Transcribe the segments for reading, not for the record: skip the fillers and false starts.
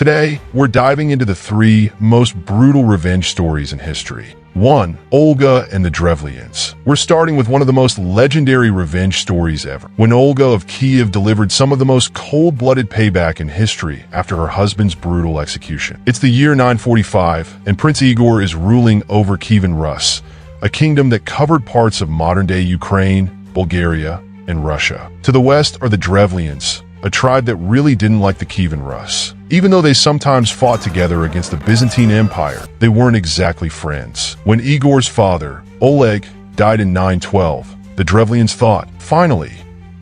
Today, we're diving into the three most brutal revenge stories in history. 1. Olga and the Drevlians. We're starting with one of the most legendary revenge stories ever, when Olga of Kiev delivered some of the most cold-blooded payback in history after her husband's brutal execution. It's the year 945, and Prince Igor is ruling over Kievan Rus, a kingdom that covered parts of modern-day Ukraine, Bulgaria, and Russia. To the west are the Drevlians, a tribe that really didn't like the Kievan Rus. Even though they sometimes fought together against the Byzantine Empire, they weren't exactly friends. When Igor's father, Oleg, died in 912, the Drevlians thought, finally,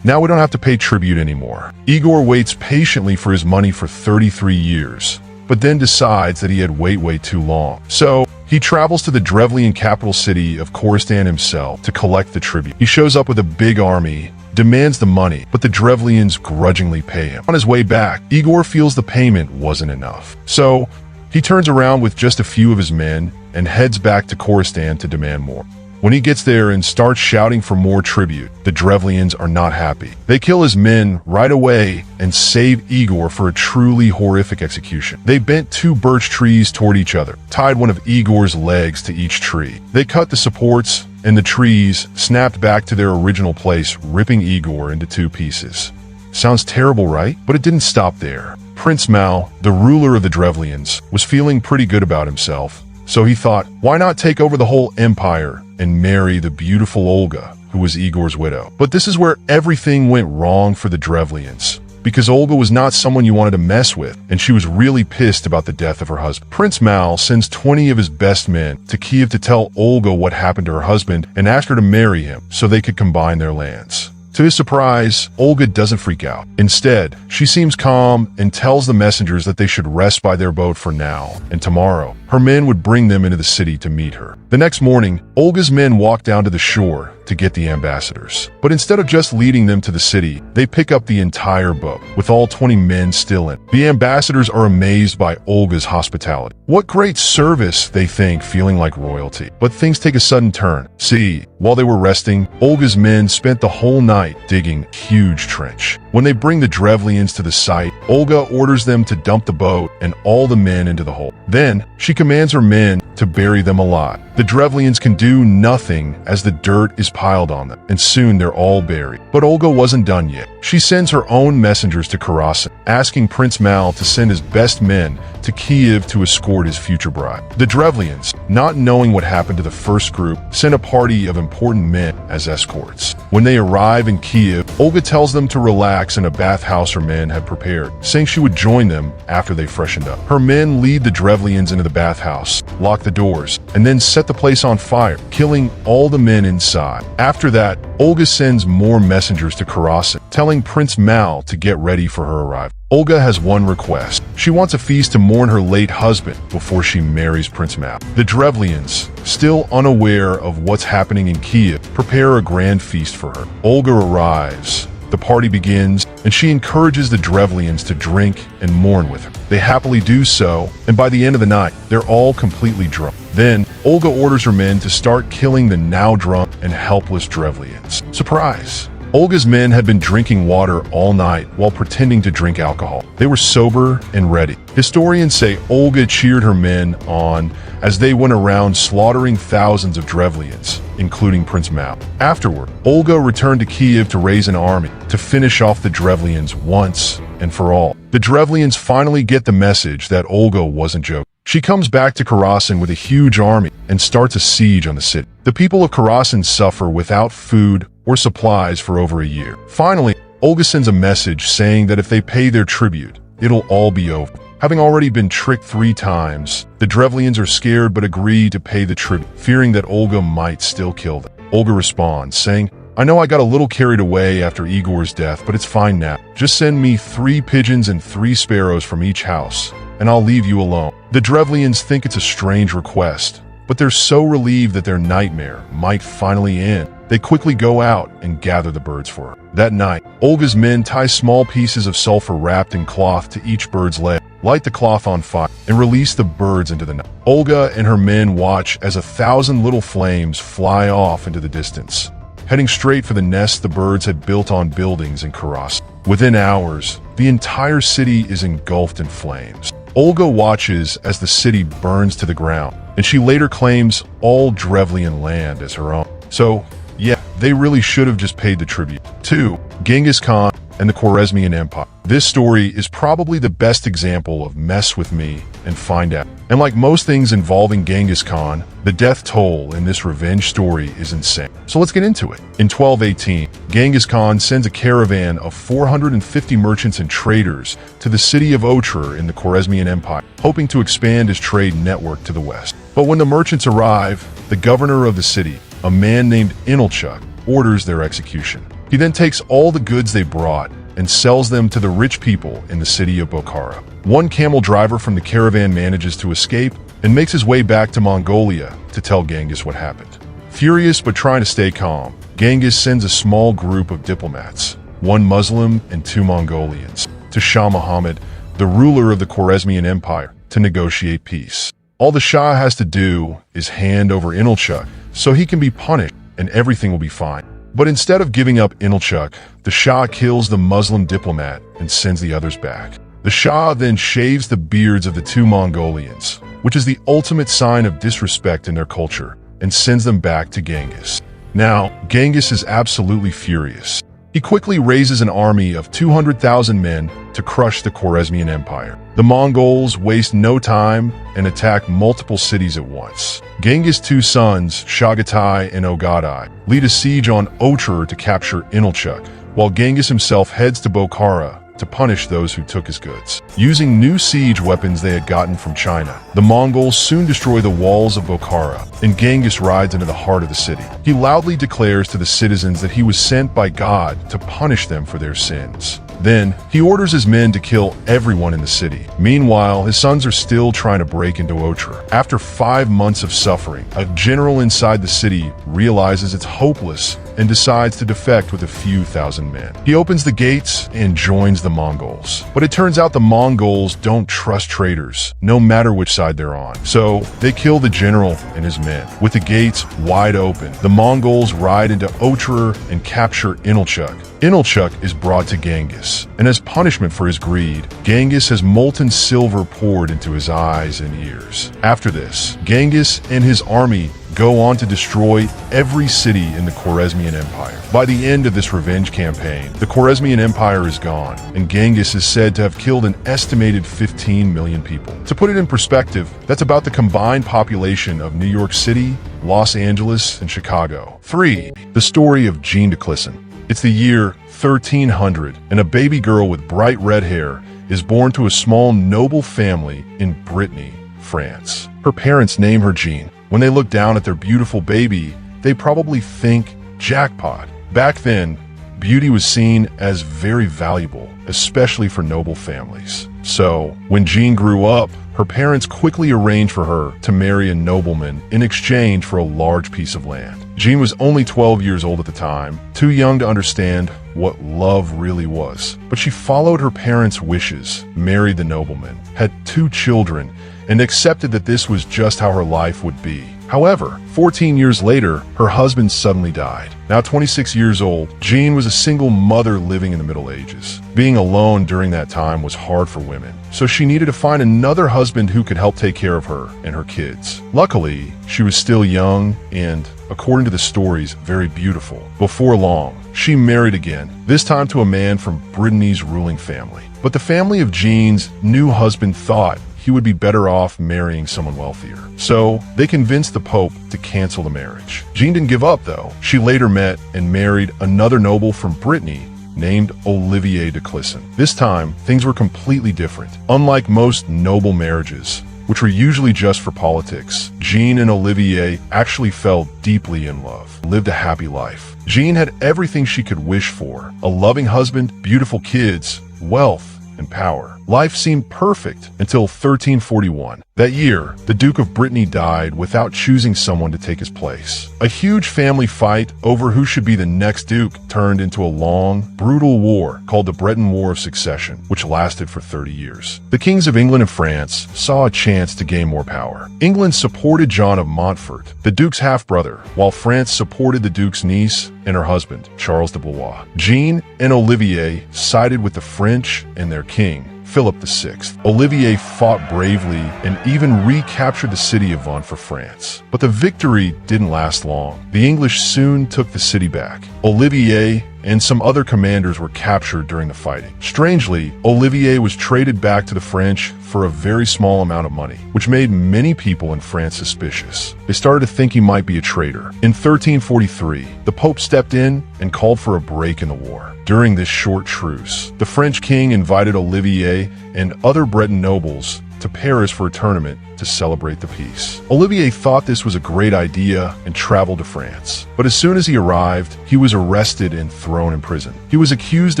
now we don't have to pay tribute anymore. Igor waits patiently for his money for 33 years, but then decides that he had waited way too long. So, he travels to the Drevlian capital city of Khorasan himself to collect the tribute. He shows up with a big army, demands the money, but the Drevlians grudgingly pay him. On his way back, Igor feels the payment wasn't enough. So, he turns around with just a few of his men and heads back to Khorasan to demand more. When he gets there and starts shouting for more tribute, the Drevlians are not happy. They kill his men right away and save Igor for a truly horrific execution. They bent 2 birch trees toward each other, tied one of Igor's legs to each tree. They cut the supports, and the trees snapped back to their original place, ripping Igor into 2 pieces. Sounds terrible, right? But it didn't stop there. Prince Mal, the ruler of the Drevlians, was feeling pretty good about himself, so he thought, why not take over the whole empire and marry the beautiful Olga, who was Igor's widow? But this is where everything went wrong for the Drevlians, because Olga was not someone you wanted to mess with, and she was really pissed about the death of her husband. Prince Mal sends 20 of his best men to Kiev to tell Olga what happened to her husband and ask her to marry him so they could combine their lands. To his surprise, Olga doesn't freak out. Instead, she seems calm and tells the messengers that they should rest by their boat for now, and tomorrow, her men would bring them into the city to meet her. The next morning, Olga's men walk down to the shore to get the ambassadors. But instead of just leading them to the city, they pick up the entire boat, with all 20 men still in. The ambassadors are amazed by Olga's hospitality. What great service, they think, feeling like royalty. But things take a sudden turn. See, while they were resting, Olga's men spent the whole night digging a huge trench. When they bring the Drevlians to the site, Olga orders them to dump the boat and all the men into the hole. Then, she commands her men to bury them alive. The Drevlians can do nothing as the dirt is piled on them, and soon they're all buried. But Olga wasn't done yet. She sends her own messengers to Khorasan, asking Prince Mal to send his best men to Kiev to escort his future bride. The Drevlians, not knowing what happened to the first group, sent a party of important men as escorts. When they arrive in Kiev, Olga tells them to relax in a bathhouse her men had prepared, saying she would join them after they freshened up. Her men lead the Drevlians into the bathhouse, lock the doors, and then set the place on fire, killing all the men inside. After that, Olga sends more messengers to Khorasan, telling Prince Mal to get ready for her arrival. Olga has one request. She wants a feast to mourn her late husband before she marries Prince Mal. The Drevlians, still unaware of what's happening in Kiev, prepare a grand feast for her. Olga arrives. The party begins, and she encourages the Drevlians to drink and mourn with her. They happily do so, and by the end of the night, they're all completely drunk. Then, Olga orders her men to start killing the now drunk and helpless Drevlians. Surprise! Olga's men had been drinking water all night while pretending to drink alcohol. They were sober and ready. Historians say Olga cheered her men on as they went around slaughtering thousands of Drevlians, including Prince Mal. Afterward, Olga returned to Kiev to raise an army to finish off the Drevlians once and for all. The Drevlians finally get the message that Olga wasn't joking. She comes back to Khorasan with a huge army and starts a siege on the city. The people of Khorasan suffer without food or supplies for over a year. Finally, Olga sends a message saying that if they pay their tribute, it'll all be over. Having already been tricked 3 times, the Drevlians are scared but agree to pay the tribute, fearing that Olga might still kill them. Olga responds, saying, I know I got a little carried away after Igor's death, but it's fine now. Just send me 3 pigeons and 3 sparrows from each house, and I'll leave you alone. The Drevlians think it's a strange request, but they're so relieved that their nightmare might finally end. They quickly go out and gather the birds for her. That night, Olga's men tie small pieces of sulfur wrapped in cloth to each bird's leg, light the cloth on fire, and release the birds into the night. Olga and her men watch as 1,000 little flames fly off into the distance, heading straight for the nest the birds had built on buildings in Khorasan. Within hours, the entire city is engulfed in flames. Olga watches as the city burns to the ground, and she later claims all Drevlian land as her own. So, yeah, they really should have just paid the tribute. 2. Genghis Khan and the Khwarezmian Empire. This story is probably the best example of mess with me and find out. And like most things involving Genghis Khan, the death toll in this revenge story is insane. So let's get into it. In 1218, Genghis Khan sends a caravan of 450 merchants and traders to the city of Otrar in the Khwarezmian Empire, hoping to expand his trade network to the west. But when the merchants arrive, the governor of the city, a man named Inalchuq, orders their execution. He then takes all the goods they brought and sells them to the rich people in the city of Bokhara. One camel driver from the caravan manages to escape and makes his way back to Mongolia to tell Genghis what happened. Furious but trying to stay calm, Genghis sends a small group of diplomats, 1 Muslim and 2 Mongolians, to Shah Muhammad, the ruler of the Khwarezmian Empire, to negotiate peace. All the Shah has to do is hand over Inalchuq so he can be punished and everything will be fine. But instead of giving up Inalchuq, the Shah kills the Muslim diplomat and sends the others back. The Shah then shaves the beards of the 2 Mongolians, which is the ultimate sign of disrespect in their culture, and sends them back to Genghis. Now, Genghis is absolutely furious. He quickly raises an army of 200,000 men to crush the Khwarezmian Empire. The Mongols waste no time and attack multiple cities at once. Genghis' 2 sons, Chagatai and Ogadai, lead a siege on Otrar to capture Inalchuq, while Genghis himself heads to Bokhara to punish those who took his goods. Using new siege weapons they had gotten from China, the Mongols soon destroy the walls of Bokhara, and Genghis rides into the heart of the city. He loudly declares to the citizens that he was sent by God to punish them for their sins. Then, he orders his men to kill everyone in the city. Meanwhile, his sons are still trying to break into Otrar. After 5 months of suffering, a general inside the city realizes it's hopeless and decides to defect with a few thousand men. He opens the gates and joins the Mongols. But it turns out the Mongols don't trust traitors, no matter which side they're on. So, they kill the general and his men. With the gates wide open, the Mongols ride into Otrar and capture Inalchuq. Inalchuq is brought to Genghis, and as punishment for his greed, Genghis has molten silver poured into his eyes and ears. After this, Genghis and his army go on to destroy every city in the Khwarezmian Empire. By the end of this revenge campaign, the Khwarezmian Empire is gone, and Genghis is said to have killed an estimated 15 million people. To put it in perspective, that's about the combined population of New York City, Los Angeles, and Chicago. 3. The story of Jean de Clisson. It's the year 1300, and a baby girl with bright red hair is born to a small noble family in Brittany, France. Her parents name her Jean. When they look down at their beautiful baby, they probably think, jackpot. Back then, beauty was seen as very valuable, especially for noble families. So, when Jean grew up, her parents quickly arranged for her to marry a nobleman in exchange for a large piece of land. Jean was only 12 years old at the time, too young to understand what love really was. But she followed her parents' wishes, married the nobleman, had 2 children, and accepted that this was just how her life would be. However, 14 years later, her husband suddenly died. Now 26 years old, Jean was a single mother living in the Middle Ages. Being alone during that time was hard for women, so she needed to find another husband who could help take care of her and her kids. Luckily, she was still young and, according to the stories, very beautiful. Before long, she married again, this time to a man from Brittany's ruling family. But the family of Jean's new husband thought he would be better off marrying someone wealthier. So they convinced the Pope to cancel the marriage. Jean didn't give up, though. She later met and married another noble from Brittany named Olivier de Clisson. This time, things were completely different. Unlike most noble marriages, which were usually just for politics, Jean and Olivier actually fell deeply in love, lived a happy life. Jean had everything she could wish for: a loving husband, beautiful kids, wealth, and power. Life seemed perfect until 1341. That year, the Duke of Brittany died without choosing someone to take his place. A huge family fight over who should be the next duke turned into a long, brutal war called the Breton War of Succession, which lasted for 30 years. The kings of England and France saw a chance to gain more power. England supported John of Montfort, the duke's half-brother, while France supported the duke's niece and her husband, Charles de Blois. Jean and Olivier sided with the French and their king, Philip VI. Olivier fought bravely and even recaptured the city of Vannes for France. But the victory didn't last long. The English soon took the city back. Olivier and some other commanders were captured during the fighting. Strangely, Olivier was traded back to the French for a very small amount of money, which made many people in France suspicious. They started to think he might be a traitor. In 1343, the Pope stepped in and called for a break in the war. During this short truce, the French king invited Olivier and other Breton nobles to Paris for a tournament to celebrate the peace. Olivier thought this was a great idea and traveled to France. But as soon as he arrived, he was arrested and thrown in prison. He was accused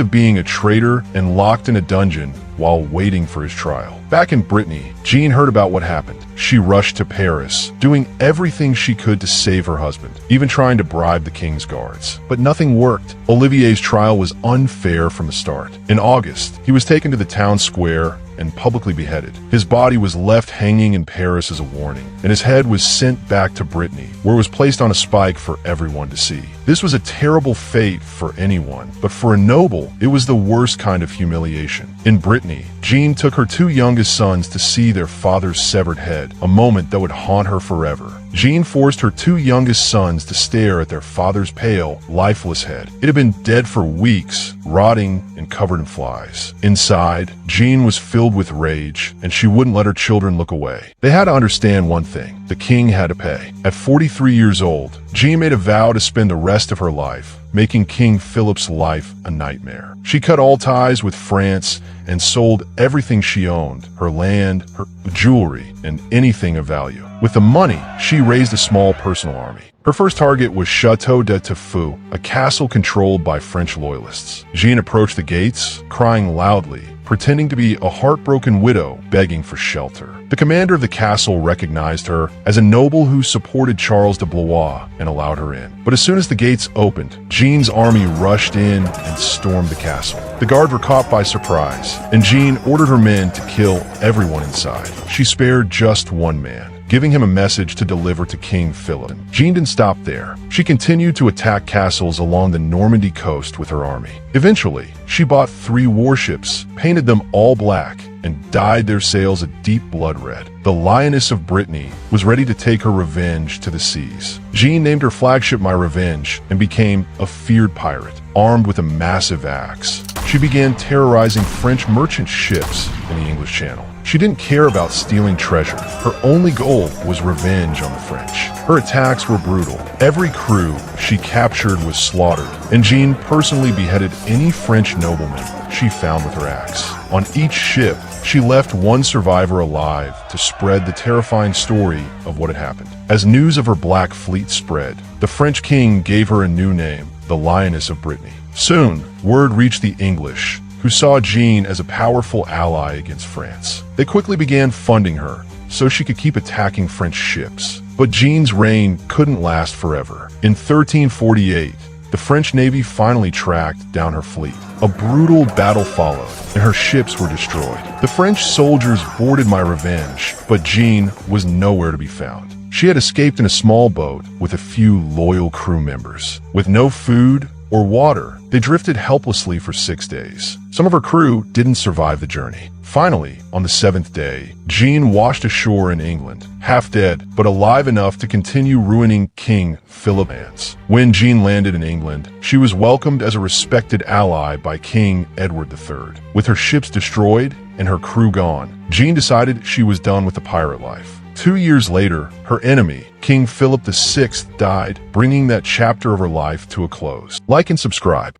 of being a traitor and locked in a dungeon while waiting for his trial. Back in Brittany, Jean heard about what happened. She rushed to Paris, doing everything she could to save her husband, even trying to bribe the king's guards. But nothing worked. Olivier's trial was unfair from the start. In August, he was taken to the town square and publicly beheaded. His body was left hanging in Paris as a warning, and his head was sent back to Brittany, where it was placed on a spike for everyone to see. This was a terrible fate for anyone, but for a noble, it was the worst kind of humiliation. In Brittany, Jean took her two youngest sons to see their father's severed head, a moment that would haunt her forever. Jean forced her two youngest sons to stare at their father's pale, lifeless head. It had been dead for weeks, rotting and covered in flies. Inside, Jean was filled with rage, and she wouldn't let her children look away. They had to understand one thing: the king had to pay. At 43 years old, Jean made a vow to spend the rest of her life making King Philip's life a nightmare. She cut all ties with France and sold everything she owned: her land, her jewelry, and anything of value. With the money, she raised a small personal army. Her first target was Château de Tafou, a castle controlled by French loyalists. Jean approached the gates, crying loudly, pretending to be a heartbroken widow begging for shelter. The commander of the castle recognized her as a noble who supported Charles de Blois and allowed her in. But as soon as the gates opened, Jean's army rushed in and stormed the castle. The guard were caught by surprise, and Jean ordered her men to kill everyone inside. She spared just one man, giving him a message to deliver to King Philip. Jean didn't stop there. She continued to attack castles along the Normandy coast with her army. Eventually, she bought 3 warships, painted them all black, and dyed their sails a deep blood red. The Lioness of Brittany was ready to take her revenge to the seas. Jean named her flagship My Revenge and became a feared pirate, armed with a massive axe. She began terrorizing French merchant ships in the English Channel. She didn't care about stealing treasure. Her only goal was revenge on the French. Her attacks were brutal. Every crew she captured was slaughtered, and Jean personally beheaded any French nobleman she found with her axe. On each ship, she left one survivor alive to spread the terrifying story of what had happened. As news of her Black Fleet spread, the French king gave her a new name, the Lioness of Brittany. Soon, word reached the English, who saw Jean as a powerful ally against France. They quickly began funding her so she could keep attacking French ships. But Jean's reign couldn't last forever. In 1348, the French Navy finally tracked down her fleet. A brutal battle followed, and her ships were destroyed. The French soldiers boarded My Revenge, but Jean was nowhere to be found. She had escaped in a small boat with a few loyal crew members. With no food or water, they drifted helplessly for 6 days. Some of her crew didn't survive the journey. Finally, on the 7th day, Jean washed ashore in England, half dead, but alive enough to continue ruining King Philip. When Jean landed in England, she was welcomed as a respected ally by King Edward III. With her ships destroyed and her crew gone, Jean decided she was done with the pirate life. 2 years later, her enemy, King Philip VI, died, bringing that chapter of her life to a close. Like and subscribe.